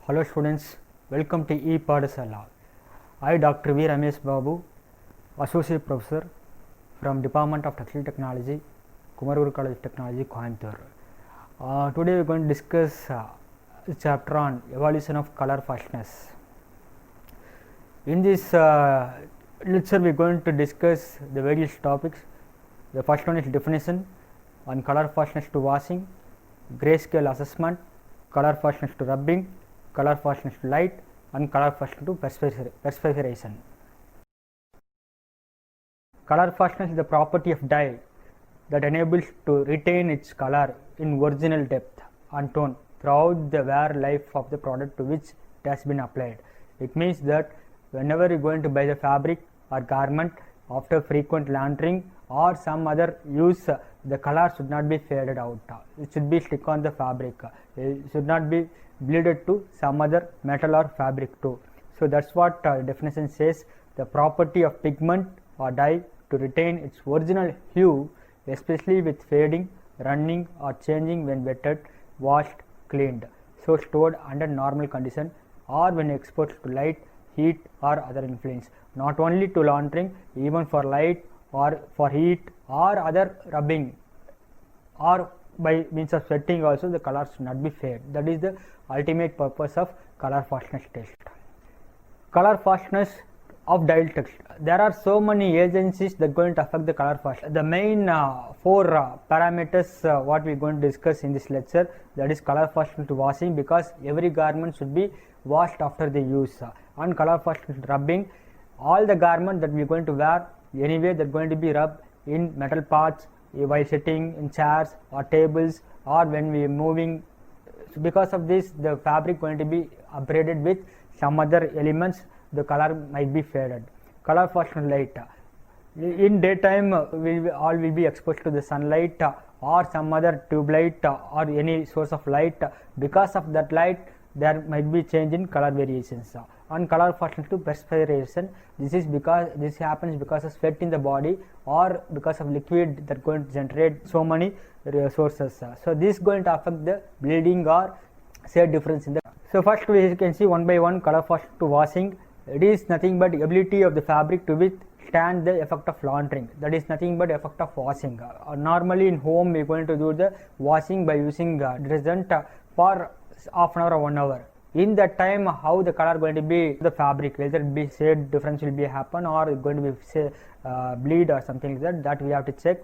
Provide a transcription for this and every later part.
Hello students, welcome to E-Padasala. I Dr. V. Ramesh Babu, Associate Professor from Department of Textile Technology, Kumaraguru College of Technology, Coimbatore. Today we are going to discuss a chapter on evolution of color fastness. In this lecture we are going to discuss the various topics. The first one is definition on color fastness to washing, grayscale assessment, color fastness to rubbing, color fastness to light, and color fastness to perspiration. Color fastness is the property of dye that enables to retain its color in original depth and tone throughout the wear life of the product to which it has been applied. It means that whenever you are going to buy the fabric or garment, after frequent laundering or some other use, the color should not be faded out. It should be stick on the fabric. It should not be bleeded to some other metal or fabric too. So that's what definition says: the property of pigment or dye to retain its original hue, especially with fading, running or changing when wetted, washed, cleaned, so stored under normal condition or when exposed to light, heat or other influence. Not only to laundering, even for light or for heat or other rubbing or by means of sweating also, the color should not be fade. That is the ultimate purpose of color fastness test. Color fastness of dyed text. There are so many agencies that are going to affect the color fastness. The main four parameters what we are going to discuss in this lecture, that is color fastness to washing, because every garment should be washed after the use, and color fastness to rubbing. All the garment that we are going to wear anyway, that are going to be rubbed in metal parts while sitting in chairs or tables or when we are moving. So because of this, the fabric going to be upgraded with some other elements, the color might be faded. Color fastness light. In daytime all will be exposed to the sunlight or some other tube light or any source of light. Because of that light, there might be change in color variations. On color fastness to perspiration, this is because this happens because of sweat in the body or because of liquid that going to generate so many sources. So this is going to affect the bleeding or shade difference in the. So first we can see one by one color fastness to washing. It is nothing but ability of the fabric to withstand the effect of laundering. That is nothing but effect of washing. Normally in home we are going to do the washing by using detergent for half an hour or 1 hour. In that time, how the color going to be the fabric, whether it be shade difference will be happen or it going to be say bleed or something like that we have to check.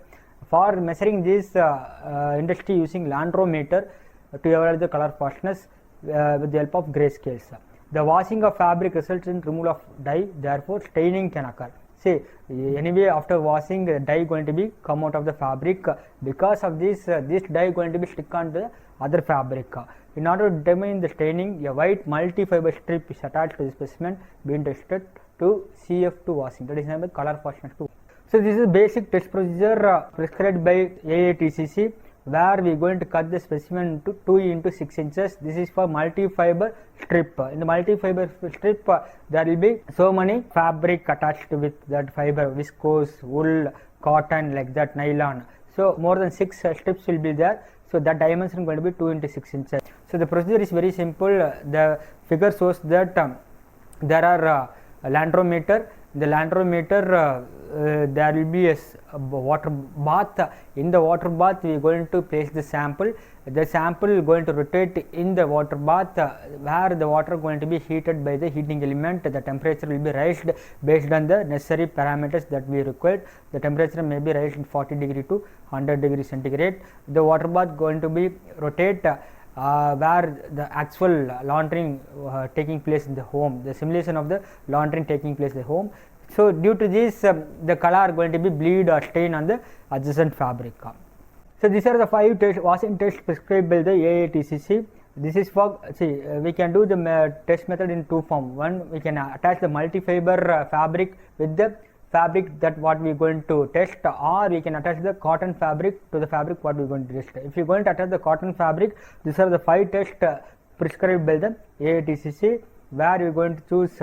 For measuring this, industry using landrometer to evaluate the color fastness with the help of grayscales. The washing of fabric results in removal of dye, therefore staining can occur. See, anyway after washing, the dye going to be come out of the fabric. Because of this, this dye going to be stick on the other fabric. In order to determine the staining, a white multi-fiber strip is attached to the specimen being tested to CF2 washing. That is named as color fastness 2. So this is basic test procedure prescribed by AATCC, where we are going to cut the specimen to 2 into 6 inches. This is for multi-fiber strip. In the multi-fiber strip, there will be so many fabric attached with that fiber: viscose, wool, cotton, like that, nylon. So more than 6 strips will be there. So that dimension is going to be 2 into 6 inches. So the procedure is very simple. The figure shows that there are landrometer. The landrometer, there will be a water bath. In the water bath, we are going to place the sample. The sample is going to rotate in the water bath, where the water is going to be heated by the heating element. The temperature will be raised based on the necessary parameters that we required. The temperature may be raised in 40 degree to 100 degree centigrade. The water bath going to be rotate where the actual laundering taking place in the home, the simulation of the laundering taking place in the home. So due to this, the color going to be bleed or stain on the adjacent fabric. So these are the 5 washing tests prescribed by the AATCC. This is for, see, we can do the test method in 2 forms. One, we can attach the multi-fiber fabric with the fabric that what we are going to test, or we can attach the cotton fabric to the fabric what we are going to test. If you are going to attach the cotton fabric, these are the 5 tests prescribed by the AATCC, where you are going to choose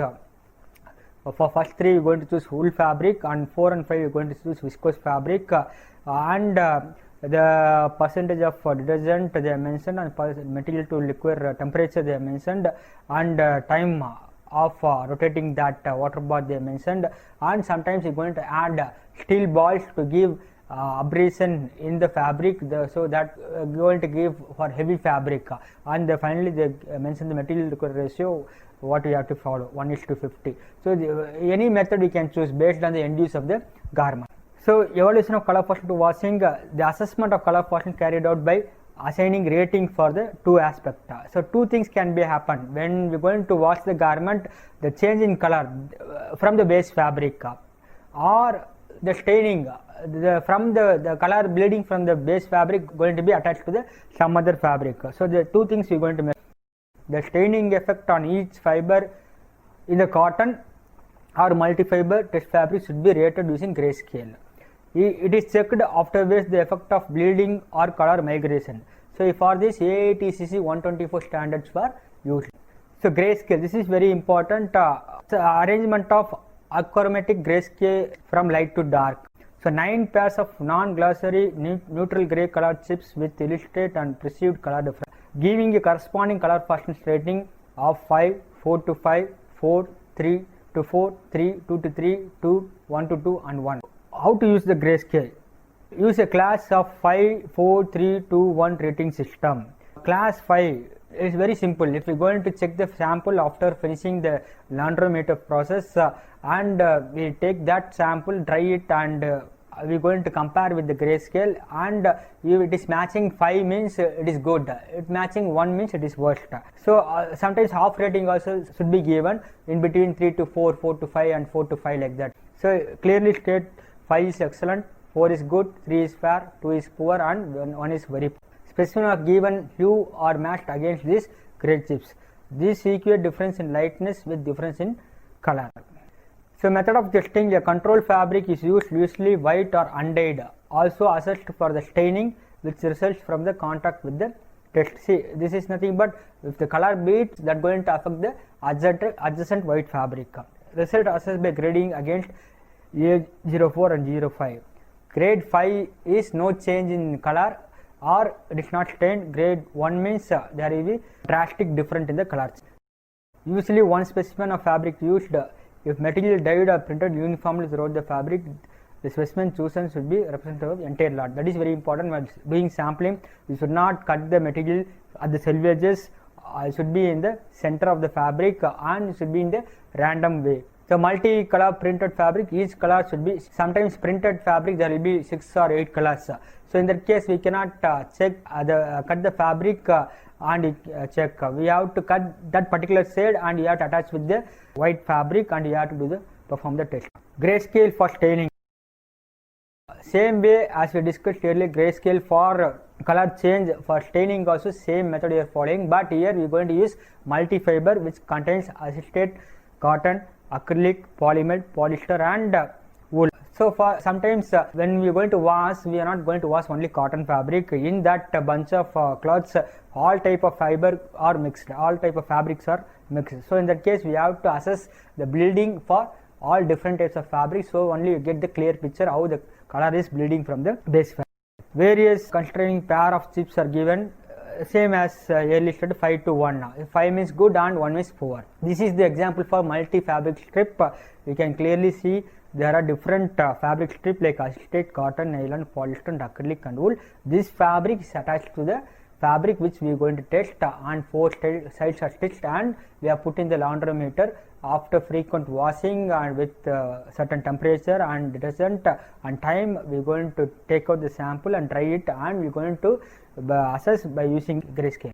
for first 3 you are going to choose wool fabric, and 4 and 5 you are going to choose viscose fabric, and the percentage of detergent they have mentioned, and material to liquid temperature they have mentioned, and time of rotating that water bath they have mentioned, and sometimes you're going to add steel balls to give abrasion in the fabric, so that going to give for heavy fabric, and finally they mention the material liquid ratio what we have to follow, 1:50. So any method we can choose based on the end use of the garment. So evaluation of color fluorescent to washing, the assessment of color fluorescent carried out by assigning rating for the two aspects. So two things can be happen when we are going to wash the garment, the change in color from the base fabric, or the staining from the color bleeding from the base fabric going to be attached to the some other fabric. So the two things we are going to make. The staining effect on each fiber in the cotton or multi-fiber test fabric should be rated using grayscale. It is checked after which the effect of bleeding or color migration. So for this AITCC 124 standards were used. So grayscale, this is very important. Arrangement of achromatic grayscale from light to dark. So 9 pairs of non-glossary neutral gray color chips with illustrate and perceived color difference, giving a corresponding color fluorescence rating of 5, 4 to 5, 4, 3 to 4, 3, 2 to 3, 2, 1 to 2 and 1. How to use the grayscale? Use a class of 5, 4, 3, 2, 1 rating system. Class 5 is very simple. If we are going to check the sample after finishing the laundrometer process, and we take that sample, dry it, and we are going to compare with the grayscale, and if it is matching 5 means it is good, if matching 1 means it is worst. So sometimes half rating also should be given in between 3 to 4, 4 to 5 and 4 to 5 like that. So clearly state 5 is excellent, 4 is good, 3 is fair, 2 is poor and 1 is very poor. Specimen are given hue or matched against these gray chips. These equate difference in lightness with difference in color. So method of testing, a control fabric is used, usually white or undyed, also assessed for the staining which results from the contact with the test. See, this is nothing but if the color beats, that going to affect the adjacent white fabric. Result assessed by grading against A04 and 05. Grade 5 is no change in color or it is not stained. Grade 1 means there will be drastic difference in the colors. Usually one specimen of fabric used. If material dyed or printed uniformly throughout the fabric, the specimen chosen should be representative of entire lot. That is very important while doing sampling. You should not cut the material at the selvages. It should be in the center of the fabric and should be in the random way. The multi-color printed fabric, each color should be, sometimes printed fabric there will be 6 or 8 colors. So in that case we cannot cut the fabric and check. We have to cut that particular shade and you have to attach with the white fabric and you have to perform the test. Grayscale for staining. Same way as we discussed earlier, grayscale for color change, for staining also same method we are following, but here we are going to use multi-fiber which contains acetate, cotton, acrylic, polymer, polyester and wool. So for sometimes when we are going to wash, we are not going to wash only cotton fabric. In that bunch of cloths, all type of fiber are mixed, all type of fabrics are mixed. So in that case we have to assess the bleeding for all different types of fabric, so only you get the clear picture how the color is bleeding from the base fabric. Various constraining pair of chips are given, same as earlier stated, 5 to 1. 5 means good and 1 means poor. This is the example for multi-fabric strip. You can clearly see there are different fabric strip like acetate, cotton, nylon, polyester and acrylic and wool. This fabric is attached to the fabric which we are going to test and 4 sides are stitched and we are put in the laundrometer. After frequent washing and with certain temperature and detergent and time, we are going to take out the sample and dry it and we are going to assess by using grayscale.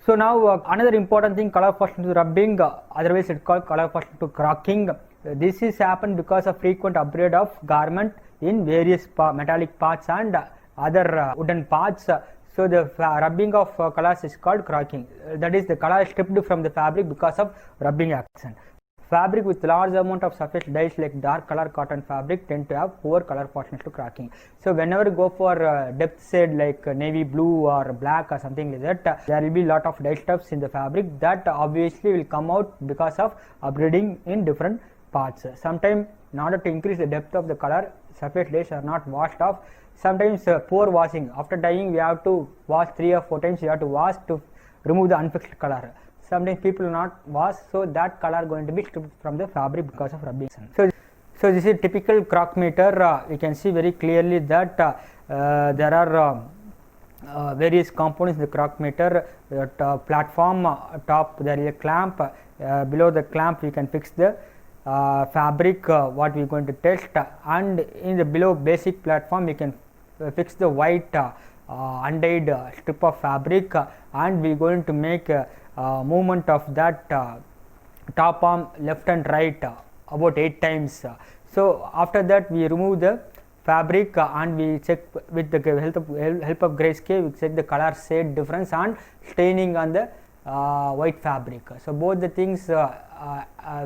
So now another important thing, color fluorescent to rubbing, otherwise it is called color fluorescent to cracking. This is happened because of frequent upgrade of garment in various metallic parts and other wooden parts. So the rubbing of colors is called cracking. That is, the color is stripped from the fabric because of rubbing action. Fabric with large amount of surface dyes like dark color cotton fabric tend to have poor color fluorescence to cracking. So whenever you go for depth shade like navy blue or black or something like that, there will be lot of dye stuffs in the fabric that obviously will come out because of upgrading in different parts. Sometimes in order to increase the depth of the color, surface dyes are not washed off. Sometimes poor washing. After dyeing, we have to wash 3 or 4 times. We have to wash to remove the unfixed color. Sometimes people not wash, so that color going to be stripped from the fabric because of rubbing. So this is typical croc meter. You can see very clearly that there are various components in the croc meter. Platform top there is a clamp. Below the clamp we can fix the fabric what we are going to test, and in the below basic platform we can fix the white undyed strip of fabric, and we are going to make movement of that top arm left and right about 8 times. So after that we remove the fabric and we check with the help of grayscale, we check the color shade difference and staining on the white fabric. So both the things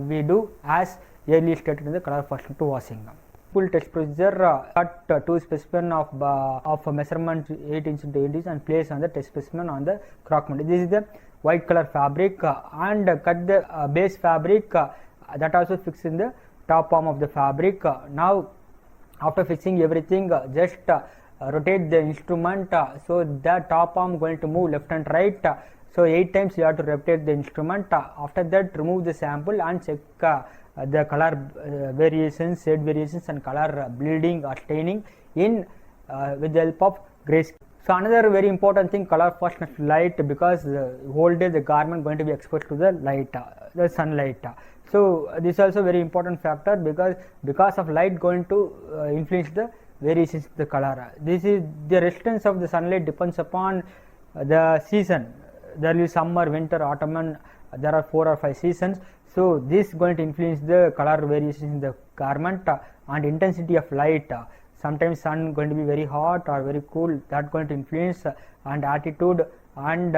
we do as earlier stated in the color first to washing. Full test procedure: cut 2 specimen of measurement 8 inch into 8 inch and place on the test specimen on the croc meter. This is the white color fabric, and cut the base fabric that also fixed in the top arm of the fabric. Now after fixing everything, just rotate the instrument, so the top arm going to move left and right. So 8 times you have to rotate the instrument. After that remove the sample and check the color variations, shade variations and color bleeding or staining in with the help of grayscale. So another very important thing, color fastness light, because the whole day the garment going to be exposed to the light, the sunlight. So this is also very important factor, because of light going to influence the variations of the color. This is the resistance of the sunlight depends upon the season. There will be summer, winter, autumn, and there are 4 or 5 seasons. So this is going to influence the color variations in the garment, and intensity of light. Sometimes sun going to be very hot or very cool, that going to influence, and attitude and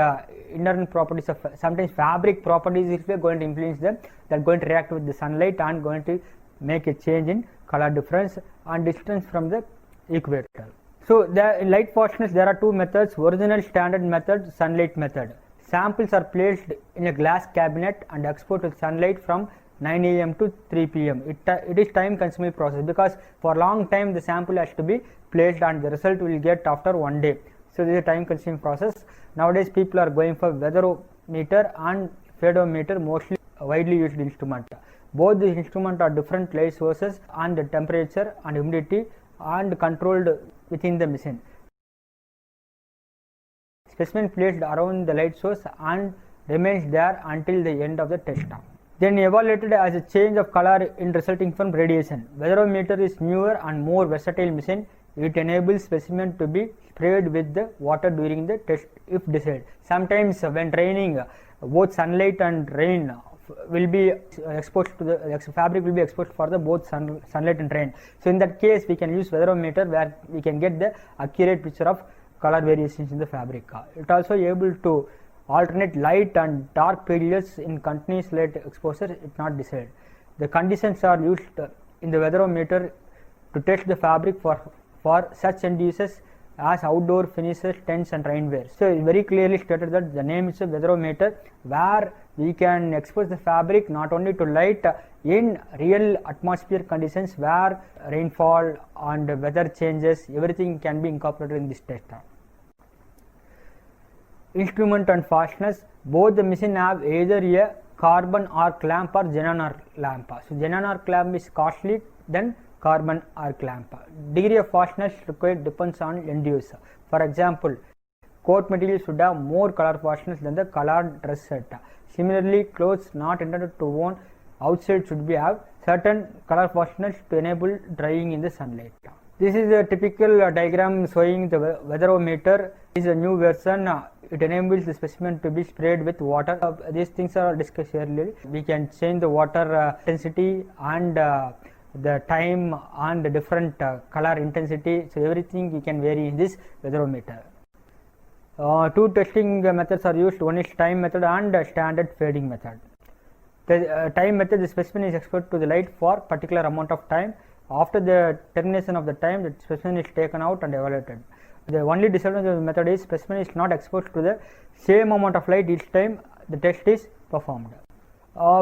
inherent properties of sometimes fabric properties if we are going to influence them, that going to react with the sunlight and going to make a change in color difference and distance from the equator. So in light fastness there are 2 methods: original standard method, sunlight method. Samples are placed in a glass cabinet and exposed to sunlight from 9 a.m. to 3 p.m. It is time consuming process, because for long time the sample has to be placed and the result will get after 1 day. So this is a time consuming process. Nowadays people are going for weatherometer and phaedometer, mostly widely used instrument. Both these instruments are different light sources and the temperature and humidity and controlled within the machine. Specimen placed around the light source and remains there until the end of the test. Then evaluated as a change of color in resulting from radiation. Weatherometer is newer and more versatile machine. It enables specimen to be sprayed with the water during the test if desired. Sometimes when raining, both sunlight and rain will be exposed to the fabric will be exposed for the both sunlight and rain. So in that case we can use weatherometer, where we can get the accurate picture of color variations in the fabric. It also able to alternate light and dark periods in continuous light exposure if not desired. The conditions are used in the weatherometer to test the fabric for such end uses as outdoor finishes, tents and rainwear. So it very clearly stated that the name is a weatherometer, where we can expose the fabric not only to light in real atmosphere conditions where rainfall and weather changes, everything can be incorporated in this test. Instrument and fastness: both the machine have either a carbon arc lamp or xenon arc lamp. So xenon arc lamp is costly than carbon arc lamp. Degree of fastness required depends on end use. For example, coat material should have more color fastness than the colored dress set. Similarly, clothes not intended to worn outside should be have certain color fastness to enable drying in the sunlight. This is a typical diagram showing the weatherometer. This is a new version. It enables the specimen to be sprayed with water. These things are discussed earlier. We can change the water intensity and the time and the different color intensity. So everything we can vary in this weatherometer. 2 testing methods are used. One is time method and standard fading method. The time method, the specimen is exposed to the light for particular amount of time. After the termination of the time, the specimen is taken out and evaluated. The only disadvantage of the method is specimen is not exposed to the same amount of light each time the test is performed.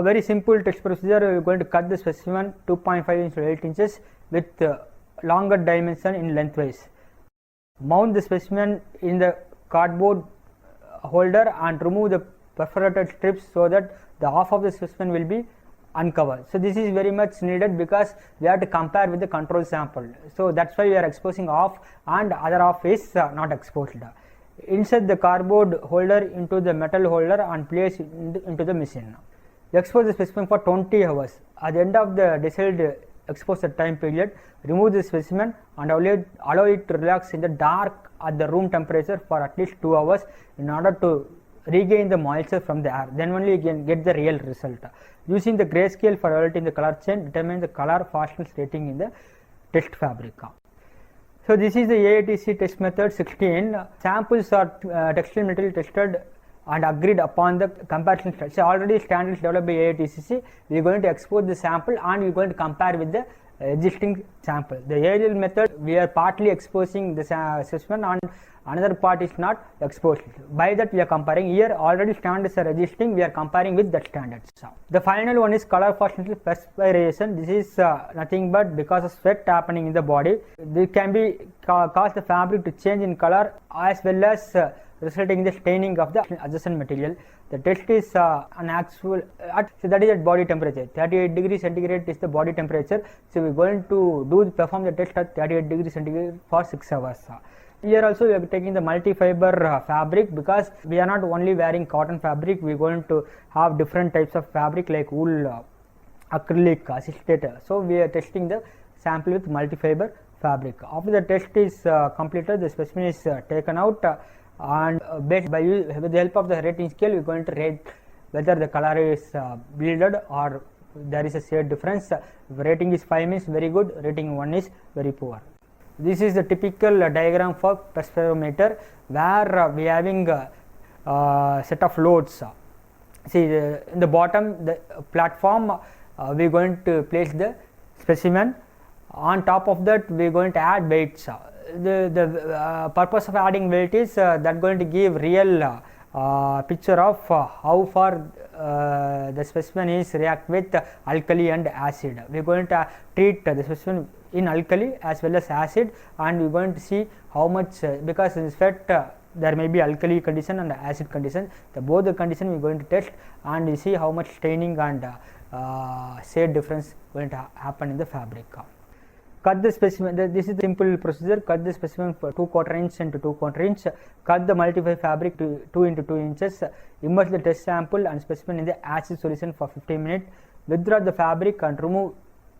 Very simple test procedure. We are going to cut the specimen 2.5 inch to 8 inches with longer dimension in lengthwise. Mount the specimen in the cardboard holder and remove the perforated strips so that the half of the specimen will be uncovered. So this is very much needed because we have to compare with the control sample. So that's why we are exposing half and other half is not exposed. Insert the cardboard holder into the metal holder and place it into the machine. Expose the specimen for 20 hours. At the end of the desired exposure time period, remove the specimen and allow it to relax in the dark at the room temperature for at least 2 hours in order to regain the moisture from the air. Then only you can get the real result. Using the grayscale for evaluating the color change, determine the color fastness rating in the test fabric. So this is the AATC test method 16. Samples are textile material tested and agreed upon the comparison. So already standards developed by AATCC. We are going to export the sample and we are going to compare with the existing sample. The aerial method, we are partly exposing the specimen and another part is not exposed. By that we are comparing. Here already standards are existing, we are comparing with that standards. The final one is color fastness perspiration. This is nothing but because of sweat happening in the body. This can be cause the fabric to change in color as well as resulting in the staining of the adjacent material. The test is an actual so that is at body temperature. 38 degrees centigrade is the body temperature. So we are going to perform the test at 38 degrees centigrade for 6 hours. Here also we are taking the multi-fiber fabric because we are not only wearing cotton fabric. We are going to have different types of fabric like wool, acrylic, acetate. So we are testing the sample with multi-fiber fabric. After the test is completed, the specimen is taken out. And with the help of the rating scale, we are going to rate whether the color is bleeded or there is a shade difference. If rating is 5 means very good, rating 1 is very poor. This is the typical diagram for perspirometer where we are having a set of loads. See in the bottom the platform we are going to place the specimen. On top of that we are going to add weights. The purpose of adding weight is that going to give real picture of how far the specimen is react with alkali and acid. We are going to treat the specimen in alkali as well as acid and we are going to see how much because in sweat there may be alkali condition and acid condition. Both the condition we are going to test and we see how much staining and shade difference going to happen in the fabric. Cut the specimen. This is the simple procedure. Cut the specimen for 2/4 inch into 2/4 inch. Cut the multi-fiber fabric to 2 into 2 inches. Immerse the test sample and specimen in the acid solution for 15 minutes. Withdraw the fabric and remove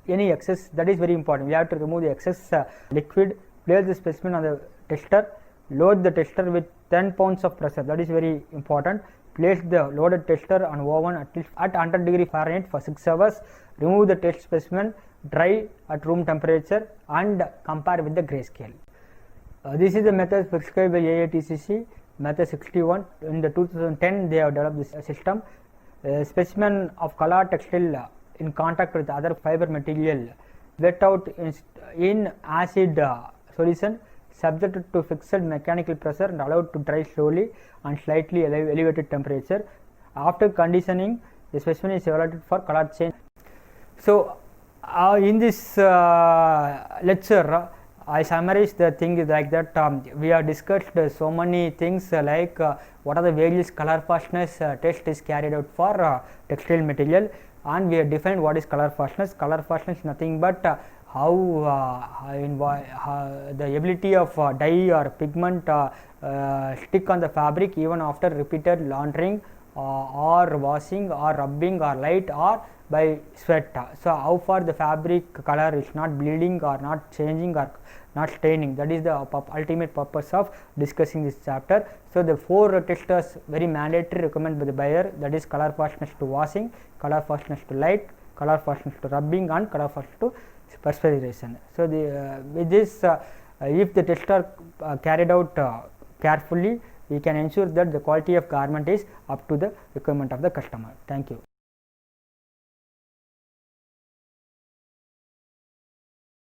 any excess. That is very important. We have to remove the excess liquid. Place the specimen on the tester. Load the tester with 10 pounds of pressure. That is very important. Place the loaded tester on oven at least at 100 degree Fahrenheit for 6 hours. Remove the test specimen. Dry at room temperature and compare with the grayscale. This is the method prescribed by AATCC, method 61. In the 2010 they have developed this system. Specimen of color textile in contact with other fiber material wet out in acid solution subjected to fixed mechanical pressure and allowed to dry slowly and slightly elevated temperature. After conditioning, the specimen is evaluated for color change. So in this lecture I summarize the thing like that we have discussed so many things like what are the various color fastness test is carried out for textile material and we have defined what is color fastness. Color fastness is nothing but how the ability of dye or pigment stick on the fabric even after repeated laundering or washing or rubbing or light or by sweat. So how far the fabric color is not bleeding or not changing or not staining, that is the ultimate purpose of discussing this chapter. So the 4 testers very mandatory recommended by the buyer, that is color fastness to washing, color fastness to light, color fastness to rubbing and color fastness to perspiration. So with this if the tester carried out carefully, we can ensure that the quality of garment is up to the requirement of the customer. Thank you.